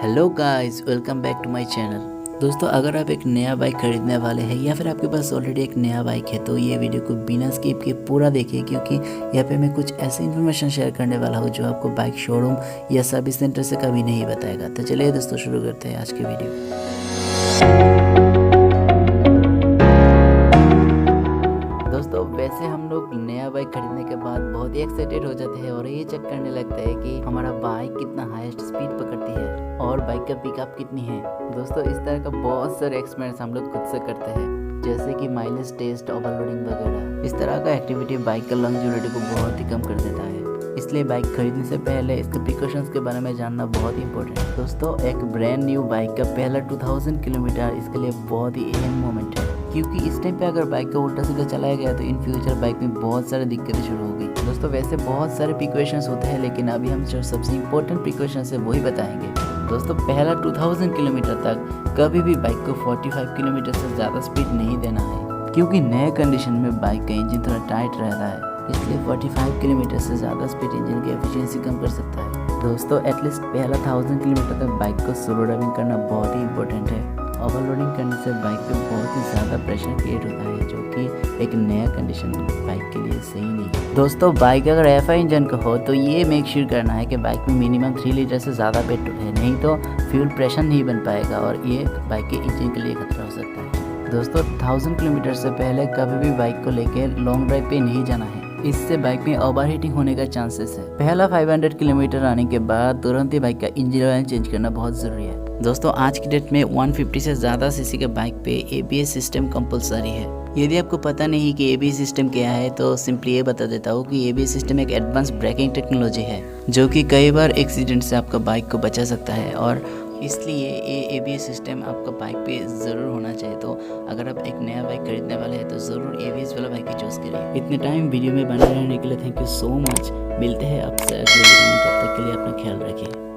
Hello guys, welcome back to my channel. दोस्तों, अगर आप एक नया बाइक खरीदने वाले हैं या फिर आपके पास ऑलरेडी एक नया बाइक है तो ये वीडियो को बिना स्किप किए पूरा देखिए, क्योंकि यहाँ पे मैं कुछ ऐसी इन्फॉर्मेशन शेयर करने वाला हूँ जो आपको बाइक शोरूम या सर्विस सेंटर से कभी नहीं बताएगा। तो चलिए दोस्तों, शुरू करते हैं आज की वीडियो। दोस्तों, वैसे हम लोग नया बाइक खरीदने के बाद बहुत ही एक्साइटेड हो जाते हैं और ये चेक करने लगते हैं कि हमारा बाइक कितना हाईएस्ट स्पीड पकड़ती है और बाइक का पिकअप कितनी है। दोस्तों, इस तरह का बहुत सारे एक्सपीरियंस हम लोग खुद से करते हैं, जैसे कि माइलेज टेस्ट, ओवरलोडिंग वगैरह। इस तरह का एक्टिविटी बाइक का लॉन्जेविटी को बहुत ही कम कर देता है, इसलिए बाइक खरीदने से पहले इसके प्रिकॉशंस के बारे में जानना बहुत ही इंपॉर्टेंट है। दोस्तों, एक ब्रांड न्यू बाइक का पहला 2000 किलोमीटर इसके लिए बहुत ही अहम मोमेंट है, क्योंकि इस टाइम पे अगर बाइक को उल्टा सीधा चलाया गया तो इन फ्यूचर बाइक में बहुत सारी दिक्कतें शुरू हो गई। दोस्तों, वैसे बहुत सारे प्रिकॉशंस होते हैं, लेकिन अभी हम जो सबसे इम्पोर्टेंट प्रिकॉशंस है वही बताएंगे। दोस्तों, पहला 2000 किलोमीटर तक कभी भी बाइक को 45 किलोमीटर से ज़्यादा स्पीड नहीं देना है, क्योंकि नए कंडीशन में बाइक का इंजन थोड़ा टाइट रहता है, इसलिए 45 किलोमीटर से ज़्यादा स्पीड इंजन की एफिशिएंसी कम कर सकता है। दोस्तों, एटलीस्ट पहला 1000 किलोमीटर तक बाइक को स्लो ड्राइविंग करना बहुत ही इंपॉर्टेंट है। ओवरलोडिंग करने से बाइक पे बहुत ही ज़्यादा प्रेशर क्रिएट होता है, जो कि एक नया कंडीशन बाइक के लिए सही नहीं है। दोस्तों, बाइक अगर एफआई इंजन का हो तो ये मेक श्योर करना है कि बाइक में मिनिमम 3 लीटर से ज़्यादा पेट्रोल है, नहीं तो फ्यूल प्रेशर नहीं बन पाएगा और ये बाइक के इंजन के लिए खतरा हो सकता है। दोस्तों, 1000 किलोमीटर से पहले कभी भी बाइक को लेकर लॉन्ग ड्राइव पे नहीं जाना है, इससे बाइक में ओवर हीटिंग होने का चांसेस है। पहला 500 किलोमीटर आने के बाद तुरंत ही बाइक का इंजन ऑयल चेंज करना बहुत ज़रूरी है। दोस्तों, आज की डेट में 150 से ज़्यादा सीसी के बाइक पे ABS सिस्टम कंपलसरी है। यदि आपको पता नहीं कि ABS सिस्टम क्या है तो सिंपली ये बता देता हूँ कि ABS सिस्टम एक एडवांस ब्रेकिंग टेक्नोलॉजी है, जो कि कई बार एक्सीडेंट से आपका बाइक को बचा सकता है, और इसलिए ये ABS सिस्टम आपका बाइक पे ज़रूर होना चाहिए। तो अगर आप एक नया बाइक खरीदने वाले हैं तो ज़रूर ABS वाला बाइक ही चूज़ करिए। इतने टाइम वीडियो में बने रहने के लिए थैंक यू सो मच। मिलते हैं आपसे अगले वीडियो में, तब तक के लिए अपना ख्याल रखिए।